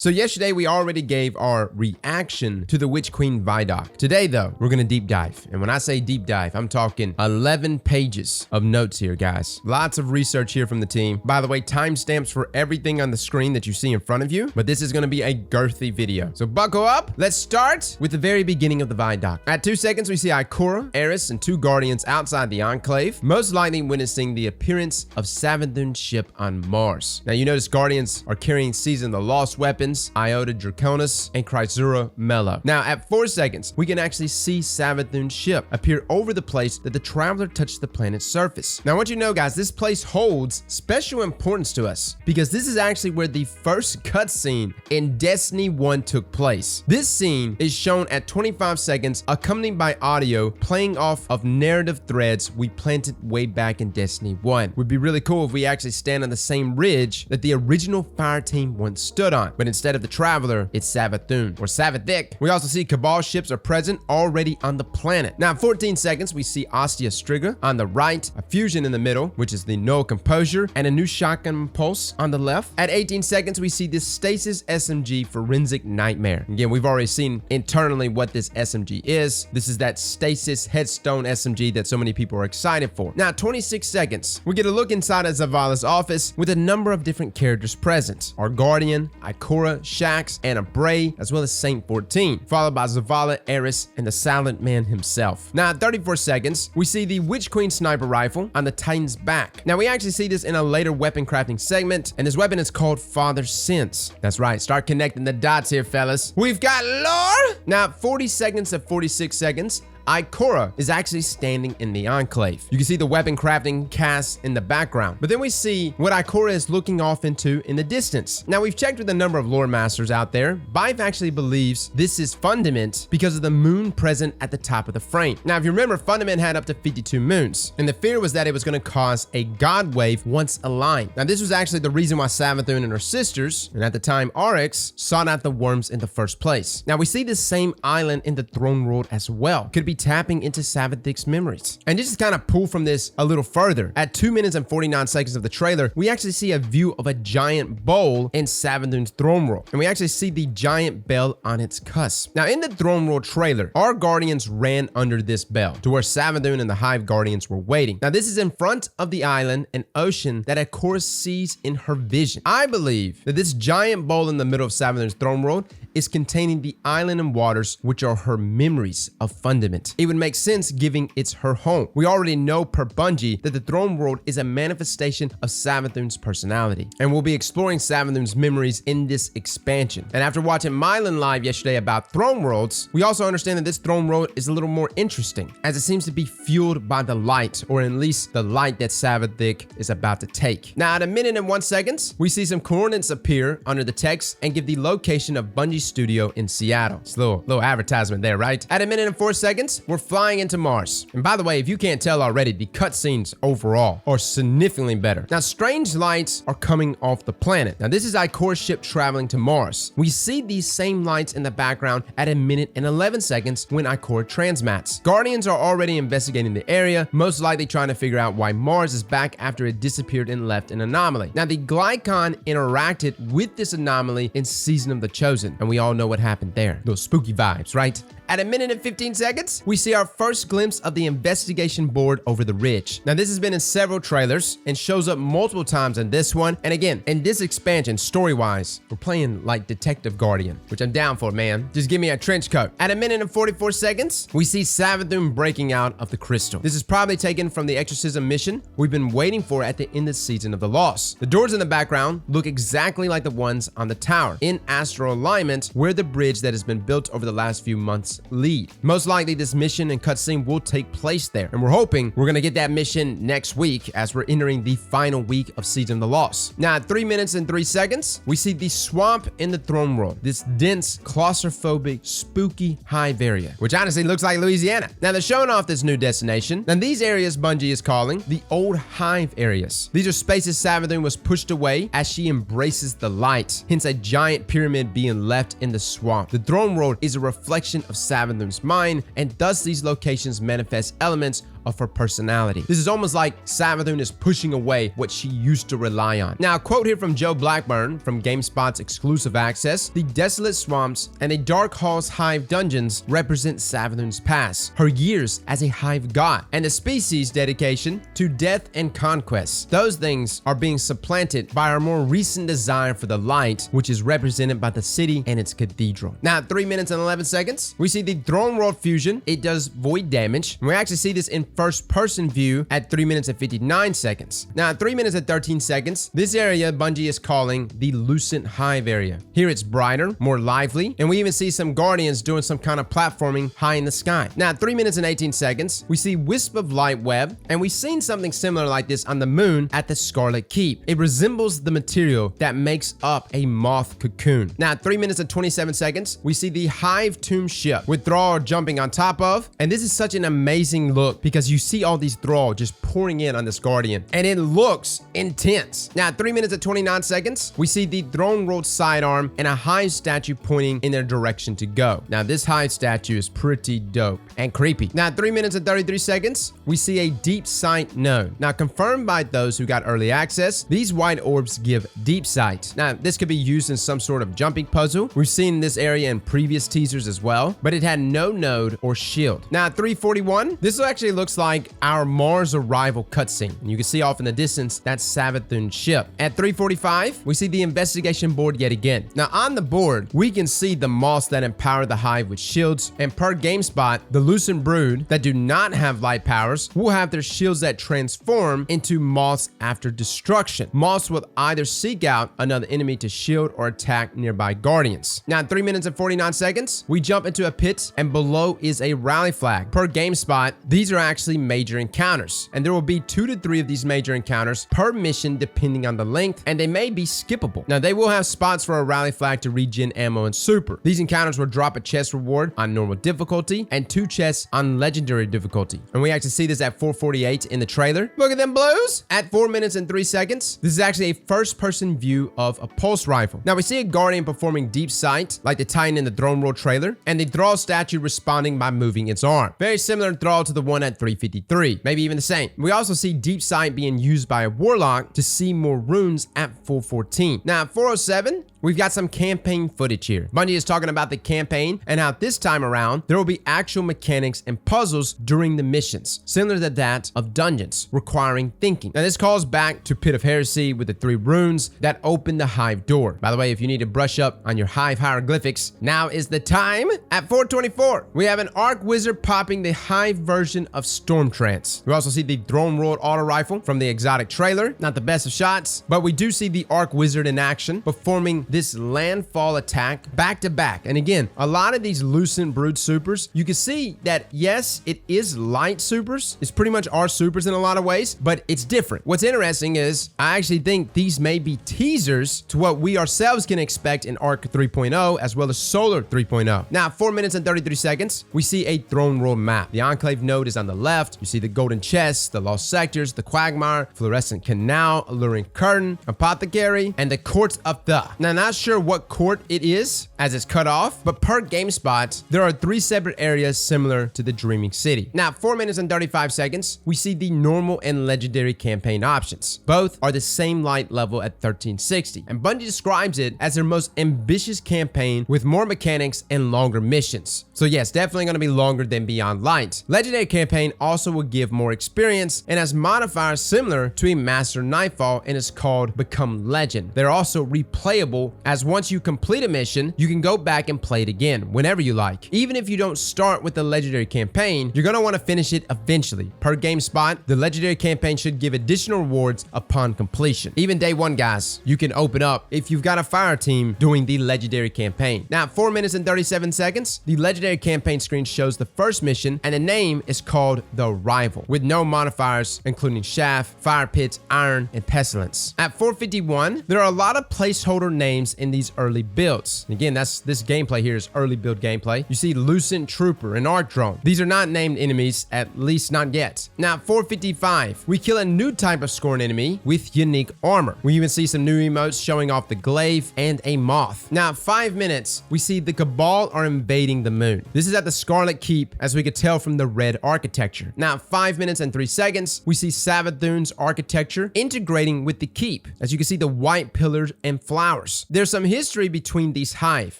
So yesterday we already gave our reaction to the Witch Queen ViDoc. Today though, we're gonna deep dive. And when I say deep dive, I'm talking 11 pages of notes here, guys. Lots of research here from the team. By the way, timestamps for everything on the screen that you see in front of you, but this is gonna be a girthy video. So buckle up. Let's start with the very beginning of the ViDoc. At 2 seconds, we see Ikora, Eris, and 2 Guardians outside the Enclave, most likely witnessing the appearance of Savathun's ship on Mars. Now you notice Guardians are carrying Season the Lost weapons, Iota Draconis, and Chrysura Mello. Now, at 4 seconds, we can actually see Savathun's ship appear over the place that the Traveler touched the planet's surface. Now, I want you to know, guys, this place holds special importance to us because this is actually where the first cutscene in Destiny 1 took place. This scene is shown at 25 seconds, accompanied by audio playing off of narrative threads we planted way back in Destiny 1. Would be really cool if we actually stand on the same ridge that the original fire team once stood on, but instead of the Traveler, it's Savathun or Savathik. We also see Cabal ships are present already on the planet. Now, at 14 seconds, we see Ostia Striga on the right, a fusion in the middle, which is the Null Composure, and a new shotgun pulse on the left. At 18 seconds, we see this Stasis SMG Forensic Nightmare. Again, we've already seen internally what this SMG is. This is that Stasis Headstone SMG that so many people are excited for. Now, 26 seconds, we get a look inside of Zavala's office with a number of different characters present. Our Guardian, Ikora, Shax, and a Bray, as well as Saint 14, followed by Zavala, Eris, and the Silent Man himself. Now, at 34 seconds, we see the Witch Queen sniper rifle on the Titan's back. Now, we actually see this in a later weapon crafting segment, and this weapon is called Father's Sense. That's right, start connecting the dots here, fellas. We've got lore! Now, at 40 seconds to 46 seconds, Ikora is actually standing in the Enclave. You can see the weapon crafting cast in the background, but then we see what Ikora is looking off into in the distance. Now, we've checked with a number of lore masters out there. Vive actually believes this is Fundament because of the moon present at the top of the frame. Now, if you remember, Fundament had up to 52 moons, and the fear was that it was going to cause a god wave once aligned. Now, this was actually the reason why Savathun and her sisters, and at the time Oryx, sought out the worms in the first place. Now, we see the same island in the throne world as well. Could be tapping into Savathik's memories. And just to kind of pull from this a little further, at 2 minutes and 49 seconds of the trailer, we actually see a view of a giant bowl in Savathun's throne world. And we actually see the giant bell on its cusp. Now, in the throne world trailer, our Guardians ran under this bell to where Savathun and the Hive Guardians were waiting. Now, this is in front of the island and ocean that Ikora sees in her vision. I believe that this giant bowl in the middle of Savathun's throne world is containing the island and waters, which are her memories of Fundament. It would make sense given it's her home. We already know per Bungie that the throne world is a manifestation of Savathun's personality, and we'll be exploring Savathun's memories in this expansion. And after watching Mylan live yesterday about throne worlds, we also understand that this throne world is a little more interesting, as it seems to be fueled by the light, or at least the light that Savathik is about to take. Now, at 1 minute and 1 second, we see some coordinates appear under the text and give the location of Bungie studio in Seattle. It's a little advertisement there, right? At 1 minute and 4 seconds, we're flying into Mars. And by the way, if you can't tell already, the cutscenes overall are significantly better. Now, strange lights are coming off the planet. Now, this is Ikora's ship traveling to Mars. We see these same lights in the background at 1 minute and 11 seconds when Ikora transmats. Guardians are already investigating the area, most likely trying to figure out why Mars is back after it disappeared and left an anomaly. Now, the Glycon interacted with this anomaly in Season of the Chosen, and we all know what happened there. Those spooky vibes, right? At 1 minute and 15 seconds, we see our first glimpse of the investigation board over the ridge. Now, this has been in several trailers and shows up multiple times in this one. And again, in this expansion, story-wise, we're playing like Detective Guardian, which I'm down for, man. Just give me a trench coat. At 1 minute and 44 seconds, we see Savathun breaking out of the crystal. This is probably taken from the Exorcism mission we've been waiting for at the end of Season of the Lost. The doors in the background look exactly like the ones on the tower, in astral alignment, where the bridge that has been built over the last few months lead. Most likely this mission and cutscene will take place there, and we're hoping we're gonna get that mission next week as we're entering the final week of Season of the Lost. Now, at 3 minutes and 3 seconds, we see the swamp in the throne world, this dense, claustrophobic, spooky Hive area, which honestly looks like Louisiana. Now, they're showing off this new destination, and these areas Bungie is calling the old Hive areas. These are spaces Savathun was pushed away as she embraces the light, hence a giant pyramid being left in the swamp. The throne world is a reflection of Savathun's mind, and thus these locations manifest elements of her personality. This is almost like Savathun is pushing away what she used to rely on. Now, a quote here from Joe Blackburn from GameSpot's exclusive access: "The desolate swamps and the dark hall's Hive dungeons represent Savathun's past, her years as a Hive god, and the species' dedication to death and conquest. Those things are being supplanted by our more recent desire for the light, which is represented by the city and its cathedral." Now, at 3 minutes and 11 seconds, we see the Throne World fusion. It does void damage. And we actually see this in first-person view at 3 minutes and 59 seconds. Now, at 3 minutes and 13 seconds, this area Bungie is calling the Lucent Hive area. Here it's brighter, more lively, and we even see some Guardians doing some kind of platforming high in the sky. Now, at 3 minutes and 18 seconds, we see Wisp of Light Web, and we've seen something similar like this on the moon at the Scarlet Keep. It resembles the material that makes up a moth cocoon. Now, at 3 minutes and 27 seconds, we see the Hive Tomb ship with Thrall jumping on top of, and this is such an amazing look because you see all these Thrall just pouring in on this Guardian, and it looks intense. Now, at 3 minutes and 29 seconds, we see the Throne World sidearm and a Hive statue pointing in their direction to go. Now, this Hive statue is pretty dope and creepy. Now, at 3 minutes and 33 seconds, we see a deep sight node. Now, confirmed by those who got early access, these white orbs give deep sight. Now, this could be used in some sort of jumping puzzle. We've seen this area in previous teasers as well, but it had no node or shield. Now, at 3:41, this actually looks like our Mars arrival cutscene. You can see off in the distance that's Savathun's ship. At 3:45, we see the investigation board yet again. Now, on the board, we can see the moths that empower the Hive with shields, and per GameSpot, the Lucent Brood that do not have light powers will have their shields that transform into moths after destruction. Moths will either seek out another enemy to shield or attack nearby Guardians. Now, at 3 minutes and 49 seconds, we jump into a pit, and below is a rally flag. Per GameSpot, these are actually major encounters, and there will be 2 to 3 of these major encounters per mission depending on the length, and they may be skippable. Now, they will have spots for a rally flag to regen ammo and super. These encounters will drop a chest reward on normal difficulty and 2 chests on legendary difficulty. And we actually see this at 4:48 in the trailer. Look at them blues! At 4 minutes and 3 seconds, this is actually a first-person view of a pulse rifle. Now, we see a Guardian performing deep sight, like the Titan in the Throne World trailer, and the Thrall statue responding by moving its arm. Very similar Thrall to the one at 3:53, maybe even the same. We also see deep sight being used by a Warlock to see more runes at 4:14. Now, at 4:07, we've got some campaign footage here. Bungie is talking about the campaign and how this time around, there will be actual mechanics and puzzles during the missions, similar to that of dungeons, requiring thinking. Now, this calls back to Pit of Heresy with the 3 runes that open the Hive door. By the way, if you need to brush up on your Hive hieroglyphics, now is the time. At 4:24, we have an Arc Wizard popping the Hive version of Stormtrance. We also see the Throne World auto rifle from the exotic trailer. Not the best of shots, but we do see the Arc Wizard in action, performing this landfall attack back to back. And again, a lot of these Lucent Brood supers, you can see that yes, it is light supers. It's pretty much our supers in a lot of ways, but it's different. What's interesting is I actually think these may be teasers to what we ourselves can expect in Arc 3.0 as well as Solar 3.0. Now, 4 minutes and 33 seconds, we see a Throne World map. The Enclave node is on the left. You see the Golden Chest, the Lost Sectors, the Quagmire, Fluorescent Canal, Alluring Curtain, Apothecary, and the Courts of the. Now, not sure what court it is as it's cut off, but per GameSpot, there are 3 separate areas similar to the Dreaming City. Now, 4 minutes and 35 seconds, we see the normal and legendary campaign options. Both are the same light level at 1360, and Bungie describes it as their most ambitious campaign with more mechanics and longer missions. So yes, definitely going to be longer than Beyond Light. Legendary campaign also will give more experience and has modifiers similar to a Master Nightfall and is called Become Legend. They're also replayable, as once you complete a mission, you can go back and play it again whenever you like. Even if you don't start with the legendary campaign, you're going to want to finish it eventually. Per GameSpot, the legendary campaign should give additional rewards upon completion. Even day 1, guys, you can open up if you've got a fire team doing the legendary campaign. Now, 4 minutes and 37 seconds, the legendary campaign screen shows the first mission, and the name is called The Arrival, with no modifiers, including Shaft, Fire Pits, Iron, and Pestilence. At 4:51, there are a lot of placeholder names names in these early builds. And again, this gameplay here is early build gameplay. You see Lucent Trooper and Arc Drone. These are not named enemies, at least not yet. Now, 455, we kill a new type of scorn enemy with unique armor. We even see some new emotes showing off the Glaive and a moth. Now, 5 minutes, we see the Cabal are invading the moon. This is at the Scarlet Keep, as we could tell from the red architecture. Now, 5 minutes and 3 seconds, we see Savathun's architecture integrating with the keep. As you can see, the white pillars and flowers. There's some history between these Hive.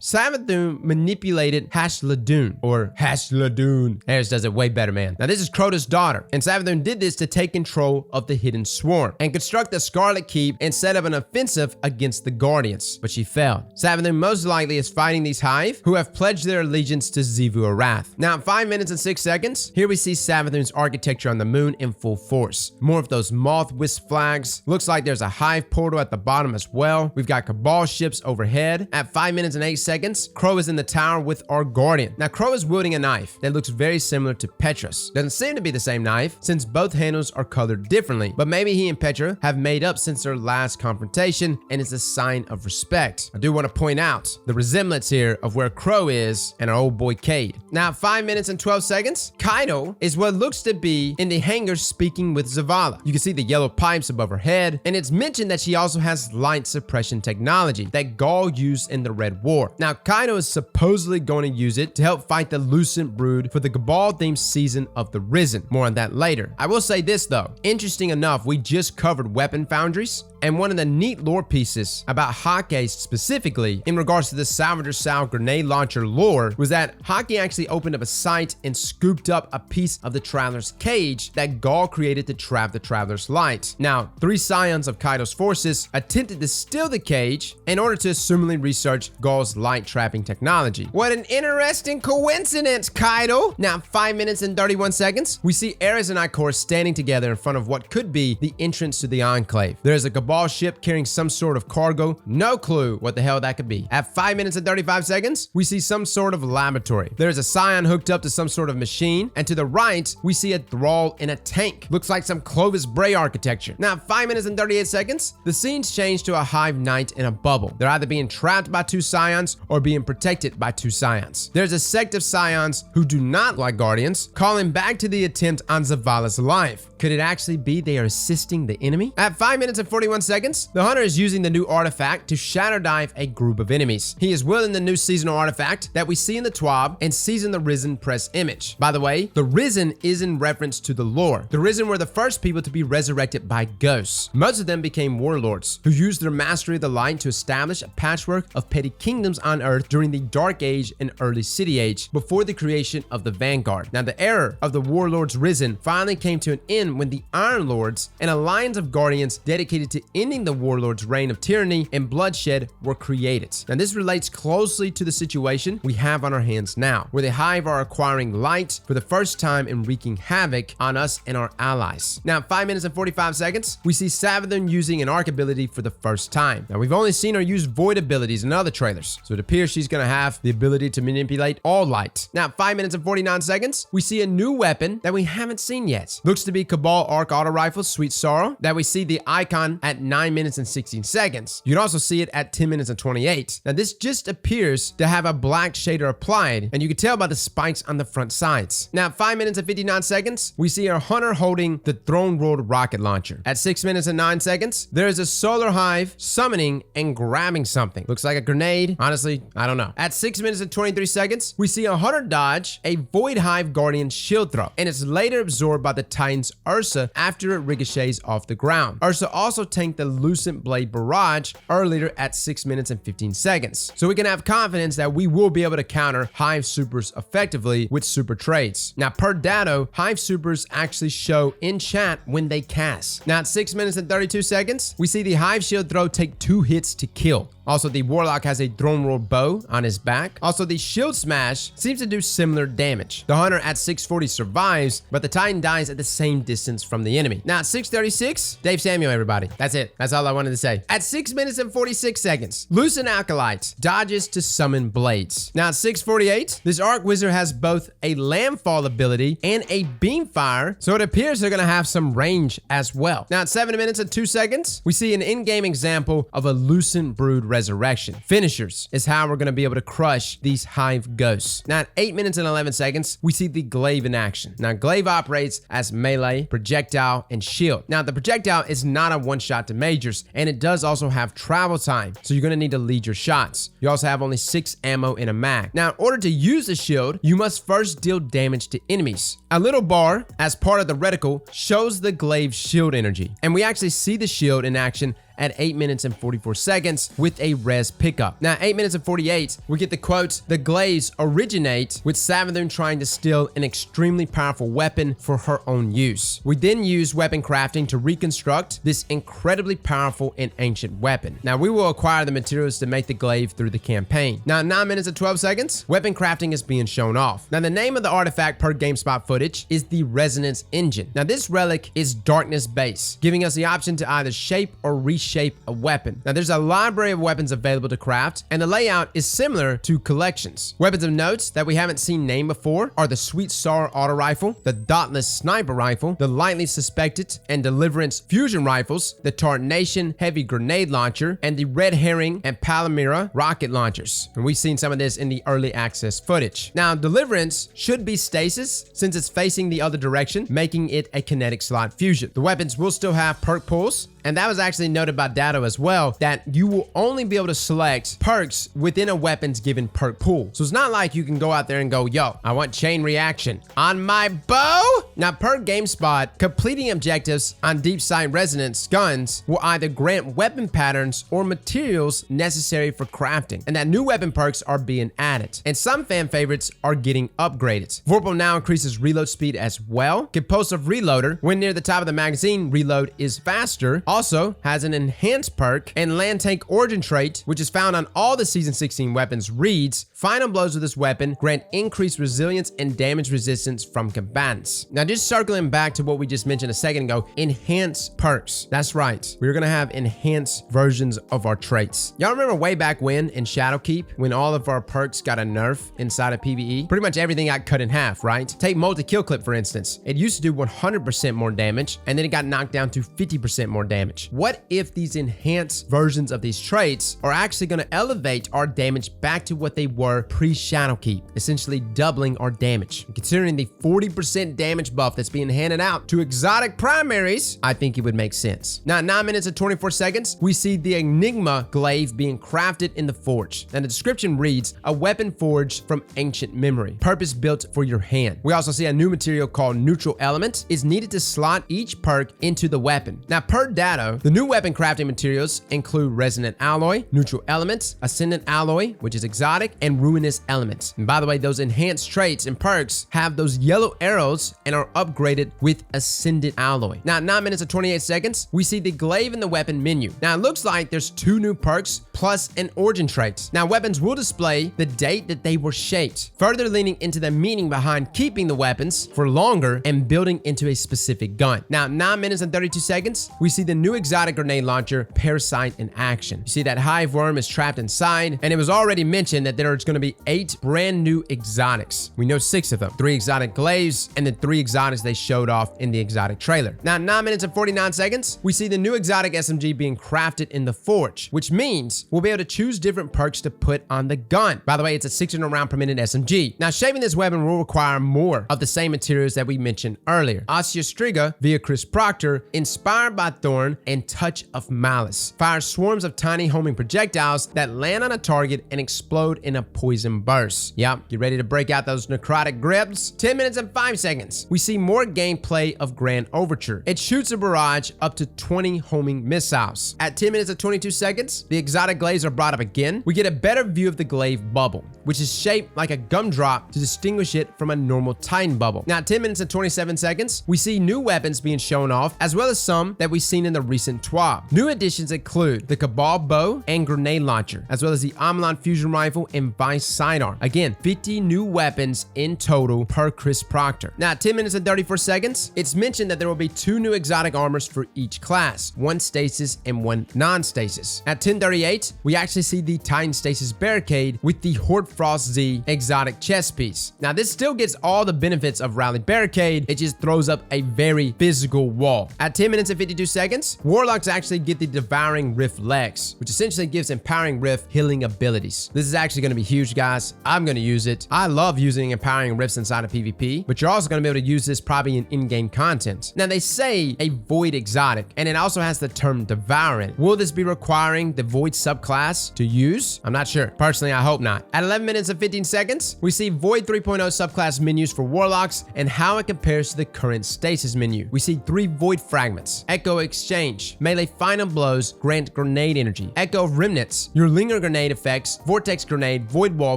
Savathun manipulated Hashladun, or Hashladun. Harris does it way better, man. Now, this is Crota's daughter, and Savathun did this to take control of the Hidden Swarm and construct the Scarlet Keep and set up an offensive against the Guardians, but she failed. Savathun most likely is fighting these Hive, who have pledged their allegiance to Xivu Arath. Now, 5 minutes and 6 seconds, here we see Savathun's architecture on the moon in full force. More of those moth wisp flags. Looks like there's a Hive portal at the bottom as well. We've got Cabal ships overhead. At 5 minutes and 8 seconds, Crow is in the tower with our Guardian. Now, Crow is wielding a knife that looks very similar to Petra's. Doesn't seem to be the same knife, since both handles are colored differently, but maybe he and Petra have made up since their last confrontation, and it's a sign of respect. I do want to point out the resemblance here of where Crow is and our old boy Cade. Now, 5 minutes and 12 seconds, Kaido is what looks to be in the hangar speaking with Zavala. You can see the yellow pipes above her head, and it's mentioned that she also has light suppression technology that Gaul used in the Red War. Now, Kaido is supposedly going to use it to help fight the Lucent Brood for the Cabal-themed season of the Risen. More on that later. I will say this though, interesting enough, we just covered weapon foundries, and one of the neat lore pieces about Hake specifically in regards to the Salvador Sal grenade launcher lore was that Hake actually opened up a site and scooped up a piece of the Traveler's Cage that Gaul created to trap the Traveler's Light. Now, 3 scions of Kaido's forces attempted to steal the cage in order to assumingly research Gaul's light trapping technology. What an interesting coincidence, Kaido! Now, 5 minutes and 31 seconds, we see Ares and Ikor standing together in front of what could be the entrance to the Enclave. There's a Cabal ship carrying some sort of cargo. No clue what the hell that could be. At 5 minutes and 35 seconds, we see some sort of laboratory. There's a scion hooked up to some sort of machine, and to the right, we see a thrall in a tank. Looks like some Clovis Bray architecture. Now, 5 minutes and 38 seconds, the scenes change to a Hive Knight in a bubble. They're either being trapped by 2 scions or being protected by 2 scions. There's a sect of scions who do not like Guardians, calling back to the attempt on Zavala's life. Could it actually be they are assisting the enemy? At 5 minutes and 41 seconds, the hunter is using the new artifact to shadow dive a group of enemies. He is wielding the new seasonal artifact that we see in the TWAB and Season the Risen press image. By the way, the Risen is in reference to the lore. The Risen were the first people to be resurrected by ghosts. Most of them became warlords who used their mastery of the light to establish a patchwork of petty kingdoms on Earth during the Dark Age and early City Age before the creation of the Vanguard. Now, the era of the warlords Risen finally came to an end when the Iron Lords, an alliance of guardians dedicated to ending the warlords' reign of tyranny and bloodshed, were created. Now, this relates closely to the situation we have on our hands now, where the Hive are acquiring light for the first time and wreaking havoc on us and our allies. Now, 5 minutes and 45 seconds, we see Savathun using an arc ability for the first time. Now, we've only seen her use void abilities in other trailers, so it appears she's going to have the ability to manipulate all light. Now, 5 minutes and 49 seconds, we see a new weapon that we haven't seen yet. Looks to be Cabal Arc Auto Rifle Sweet Sorrow that we see the icon at 9 minutes and 16 seconds. You can also see it at 10 minutes and 28. Now, this just appears to have a black shader applied, and you can tell by the spikes on the front sides. Now, 5 minutes and 59 seconds, we see our hunter holding the Throne World rocket launcher. At 6 minutes and 9 seconds, there is a Solar Hive summoning and grabbing something. Looks like a grenade. Honestly, I don't know. At 6 minutes and 23 seconds, we see a hunter dodge a Void Hive Guardian shield throw, and it's later absorbed by the Titan's Ursa after it ricochets off the ground. Ursa also tanked the Lucent Blade barrage earlier at 6 minutes and 15 seconds. So we can have confidence that we will be able to counter Hive supers effectively with super trades. Now, per Datto, Hive supers actually show in chat when they cast. Now, at 6 minutes and 32 seconds, we see the Hive shield throw take 2 hits to kill. Also, the Warlock has a Throne World bow on his back. Also, the Shield Smash seems to do similar damage. The Hunter at 640 survives, but the Titan dies at the same distance from the enemy. Now, at 636, Dave Samuel, everybody. That's it. it. That's all I wanted to say. At 6 minutes and 46 seconds, Lucent Acolyte dodges to summon blades. Now at 6:48, this Arc Wizard has both a landfall ability and a beam fire, so it appears they're gonna have some range as well. Now at 7 minutes and 2 seconds, we see an in-game example of a Lucent Brood resurrection. Finishers is how we're gonna be able to crush these Hive ghosts. Now at 8 minutes and 11 seconds, we see the Glaive in action. Now Glaive operates as melee, projectile, and shield. Now the projectile is not a one-shot to majors, and it does also have travel time, so you're gonna need to lead your shots. You also have only 6 ammo in a mag. Now in order to use the shield, you must first deal damage to enemies. A little bar, as part of the reticle, shows the Glaive shield energy, and we actually see the shield in action at 8 minutes and 44 seconds with a res pickup. Now, 8 minutes and 48, we get the quote, "The Glaives originate with Savathun trying to steal an extremely powerful weapon for her own use. We then use weapon crafting to reconstruct this incredibly powerful and ancient weapon." Now, we will acquire the materials to make the Glaive through the campaign. Now, 9 minutes and 12 seconds, weapon crafting is being shown off. Now, the name of the artifact per GameSpot footage is the Resonance Engine. Now, this relic is darkness base, giving us the option to either shape or reshape a weapon. Now there's a library of weapons available to craft, and the layout is similar to collections. Weapons of notes that we haven't seen named before are the Sweet Sorrow auto rifle, the Dauntless sniper rifle, the Lightly Suspected and Deliverance fusion rifles, the Tarnation heavy grenade launcher, and the Red Herring and Palmyra rocket launchers. And we've seen some of this in the early access footage. Now Deliverance should be stasis since it's facing the other direction, making it a kinetic slot fusion. The weapons will still have perk pulls, and that was actually noted by Datto as well, that you will only be able to select perks within a weapon's given perk pool. So it's not like you can go out there and go, yo, I want chain reaction on my bow. Now per GameSpot, completing objectives on deep sight resonance guns will either grant weapon patterns or materials necessary for crafting, and that new weapon perks are being added, and some fan favorites are getting upgraded. Vorpal now increases reload speed as well. Compulsive Reloader, when near the top of the magazine, reload is faster. Also has an enhanced perk, and Land Tank Origin trait, which is found on all the Season 16 weapons, reads, "Final blows with this weapon grant increased resilience and damage resistance from combatants." Now just circling back to what we just mentioned a second ago, enhanced perks. That's right, we're gonna have enhanced versions of our traits. Y'all remember way back when in Shadowkeep, when all of our perks got a nerf inside of PvE? Pretty much everything got cut in half, right? Take multi-kill clip for instance. It used to do 100% more damage, and then it got knocked down to 50% more damage. What if these enhanced versions of these traits are actually going to elevate our damage back to what they were pre-Shadowkeep, essentially doubling our damage? And considering the 40% damage buff that's being handed out to exotic primaries, I think it would make sense. Now, 9 minutes and 24 seconds, we see the Enigma Glaive being crafted in the Forge. And the description reads, "A weapon forged from ancient memory, purpose built for your hand." We also see a new material called Neutral Element is needed to slot each perk into the weapon. Now, per Datto, the new weapon crafting materials include Resonant Alloy, Neutral Elements, Ascendant Alloy, which is exotic, and Ruinous Elements. And by the way, those enhanced traits and perks have those yellow arrows and are upgraded with Ascendant Alloy. Now, 9 minutes and 28 seconds, we see the Glaive in the weapon menu. Now, it looks like there's 2 new perks plus an origin trait. Now, weapons will display the date that they were shaped, further leaning into the meaning behind keeping the weapons for longer and building into a specific gun. Now, 9 minutes and 32 seconds, we see the new exotic grenade launcher, Parasite, in action. You see that Hive worm is trapped inside, and it was already mentioned that there's going to be 8 brand new exotics. We know 6 of them, 3 exotic glaives, and the 3 exotics they showed off in the exotic trailer. Now, 9 minutes and 49 seconds, we see the new exotic SMG being crafted in the Forge, which means we'll be able to choose different perks to put on the gun. By the way, it's a 600 round per minute SMG. Now, shaping this weapon will require more of the same materials that we mentioned earlier. Osteostriga via Chris Proctor, inspired by Thorn and Touch of Malice, fires swarms of tiny homing projectiles that land on a target and explode in a poison burst. Yep, get ready to break out those necrotic grips. 10 minutes and 5 seconds, we see more gameplay of Grand Overture. It shoots a barrage up to 20 homing missiles. At 10 minutes and 22 seconds, the exotic glaives are brought up again. We get a better view of the glaive bubble, which is shaped like a gumdrop to distinguish it from a normal Titan bubble. Now, 10 minutes and 27 seconds, we see new weapons being shown off, as well as some that we've seen in the recent TWAB. New additions include the Cabal bow and grenade launcher, as well as the Amalon fusion rifle and Vice sidearm. Again, 50 new weapons in total per Chris Proctor. Now, 10 minutes minutes and 34 seconds, it's mentioned that there will be 2 new exotic armors for each class, 1 stasis and 1 non-stasis. At 10:38, we actually see the Titan Stasis Barricade with the Hoardfrost Z exotic chest piece. Now, this still gets all the benefits of Rally Barricade, it just throws up a very physical wall. At 10 minutes and 52 seconds, Warlocks actually get the Devouring Rift Legs, which essentially gives Empowering Rift healing abilities. This is actually going to be huge, guys. I'm going to use it. I love using Empowering Rifts inside of PvP, but you're also going to be able to use this probably in in-game content. Now, they say a Void exotic, and it also has the term Devour in it. Will this be requiring the Void subclass to use? I'm not sure. Personally, I hope not. At 11 minutes and 15 seconds, we see Void 3.0 subclass menus for Warlocks and how it compares to the current Stasis menu. We see 3 Void fragments: Echo Exchange, Melee Final Blows, grant grenade energy; Echo Remnants, your linger grenade effects, Vortex Grenade, Void Wall,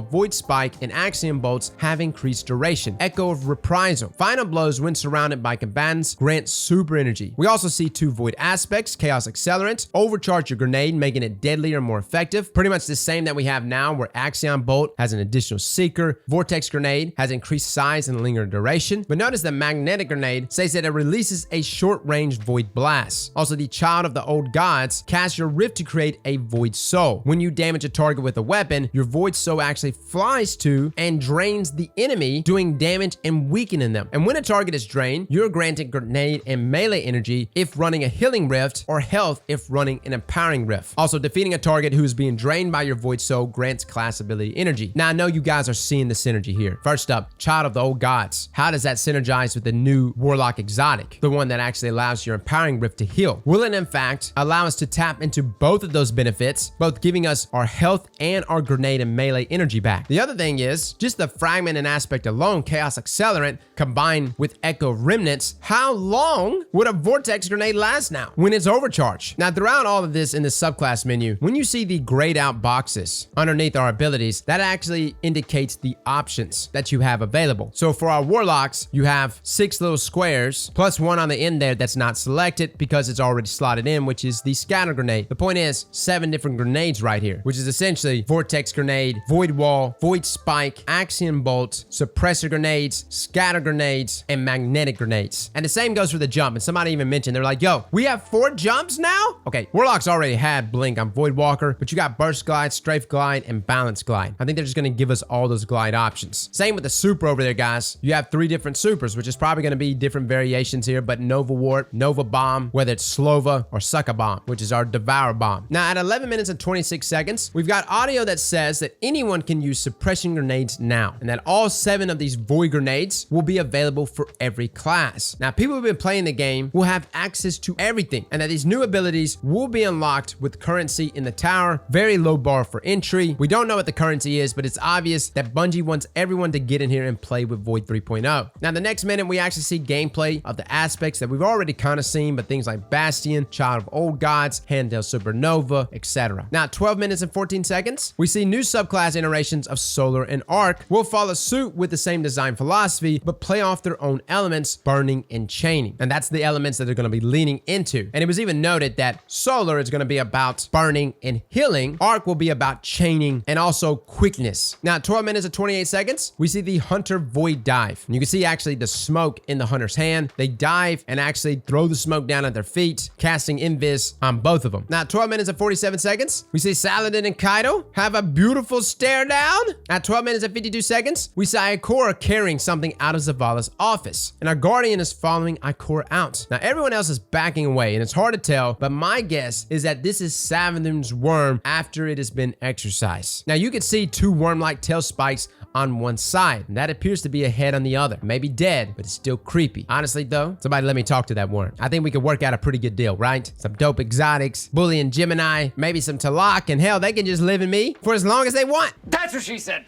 Void Spike, and Axiom Bolts have increased duration; Echo of Reprisal, Final Blows when surrounded by combatants, grant super energy. We also see 2 Void aspects: Chaos Accelerant, overcharge your grenade, making it deadlier and more effective. Pretty much the same that we have now, where Axiom Bolt has an additional seeker, Vortex Grenade has increased size and linger duration. But notice the Magnetic Grenade says that it releases a short-range Void Blast. Also, the Child of the Old Gods casts your Rift to create a Void Soul. When you damage a target with a weapon, your Void Soul actually flies to and drains the enemy, doing damage and weakening them. And when a target is drained, you're granted grenade and melee energy if running a healing rift, or health if running an empowering rift. Also, defeating a target who is being drained by your Void Soul grants class ability energy. Now, I know you guys are seeing the synergy here. First up, Child of the Old Gods. How does that synergize with the new Warlock exotic, the one that actually allows your empowering rift to heal? Will it in fact allow us to tap into both of those benefits, both giving us our health and our grenade and melee energy back? The other thing is just the fragment and aspect alone, Chaos Accelerant combined with Echo Remnants. How long would a Vortex Grenade last now when it's overcharged? Now, throughout all of this in the subclass menu, when you see the grayed out boxes underneath our abilities, that actually indicates the options that you have available. So for our Warlocks, you have 6 little squares plus 1 on the end there that's not selected because it's already slotted in, which is the Scatter Grenade. The point is 7 different grenades right here, which is essentially Vortex Grenade, Void Wall, Void Spike, Axiom Bolt, Suppressor Grenades, Scatter Grenades, and Magnetic Grenades. And the same goes for the jump. And somebody even mentioned, they're like, yo, we have 4 jumps now? Okay, Warlocks already had Blink on Void Walker, but you got Burst Glide, Strafe Glide, and Balance Glide. I think they're just going to give us all those glide options. Same with the super over there, guys. You have 3 different supers, which is probably going to be different variations here, but Nova Warp, Nova Bomb, whether it's Slova or Sucker Bomb, which is our Devour Bomb. Now, at 11 minutes and 26 seconds, we've got audio that says that anyone can use suppression grenades now, and that all 7 of these Void Grenades will be available for every class. Now, people who've been playing the game will have access to everything, and that these new abilities will be unlocked with currency in the tower. Very low bar for entry. We don't know what the currency is, but it's obvious that Bungie wants everyone to get in here and play with Void 3.0. Now, the next minute, we actually see gameplay of the aspects that we've already kind of seen, but things like Bastion, Child of Old Gods, Handheld Supernova, etc. Now, 12 minutes and 14 seconds, we see new subclass iterations of Solar and Arc will follow suit with the same design philosophy, but play off their own elements, burning and chaining. And that's the elements that they're going to be leaning into. And it was even noted that Solar is going to be about burning and healing. Arc will be about chaining and also quickness. Now, 12 minutes and 28 seconds, we see the Hunter Void Dive. And you can see actually the smoke in the Hunter's hand. They dive and actually throw the smoke down at their feet, casting Invis on both of them. Now, 12 minutes and 47 seconds, we see Saladin and Kaido have a beautiful stare down. At 12 minutes and 52 seconds, we see Ikora carrying something out of Zavala's office, and our Guardian is following Ikora out. Now, everyone else is backing away, and it's hard to tell, but my guess is that this is Savathun's worm after it has been exorcised. Now, you can see 2 worm-like tail spikes on one side, and that appears to be a head on the other. Maybe dead, but it's still creepy. Honestly, though, somebody let me talk to that worm. I think we could work out a pretty good deal, right? Some dope exotics, Bully and Gemini, maybe some Talak, and hell, they can just live in me for as long as they want. That's what she said.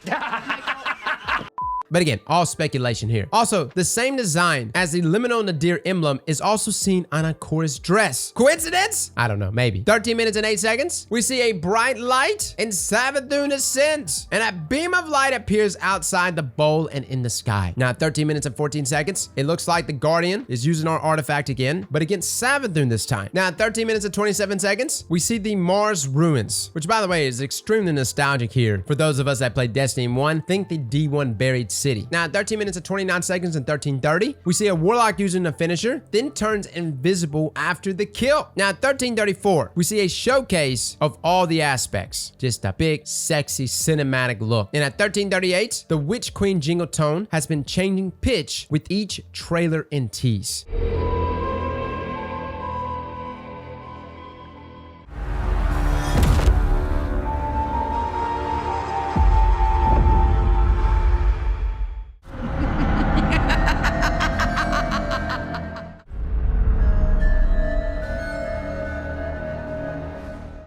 But again, all speculation here. Also, the same design as the Liminal Nadir emblem is also seen on Ikora's dress. Coincidence? I don't know, maybe. 13 minutes and 8 seconds, we see a bright light and Savathun ascends, and a beam of light appears outside the bowl and in the sky. Now, at 13 minutes and 14 seconds, it looks like the Guardian is using our artifact again, but against Savathun this time. Now, at 13 minutes and 27 seconds, we see the Mars Ruins, which, by the way, is extremely nostalgic here. For those of us that played Destiny 1, think the D1 buried city. Now, at 13 minutes and 29 seconds and 13:30, we see a warlock using a finisher, then turns invisible after the kill. Now, at 13:34, we see a showcase of all the aspects. Just a big, sexy, cinematic look. And at 13:38, the Witch Queen jingle tone has been changing pitch with each trailer and tease.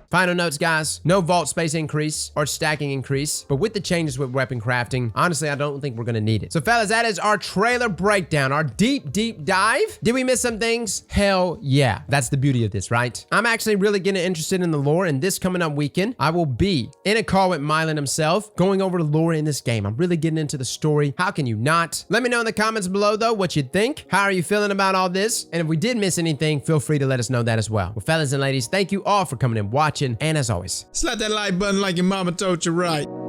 Final notes, guys. No vault space increase or stacking increase, but with the changes with weapon crafting, honestly, I don't think we're gonna need it. So fellas, that is our trailer breakdown, our deep dive. Did we miss some things? Hell yeah. That's the beauty of this, right? I'm actually really getting interested in the lore, and this coming up weekend, I will be in a call with Mylan himself, going over the lore in this game. I'm really getting into the story. How can you not? Let me know in the comments below, though, what you think. How are you feeling about all this? And if we did miss anything, feel free to let us know that as well. Well, fellas and ladies, thank you all for coming and watching. And as always, slap that like button like your mama told you right.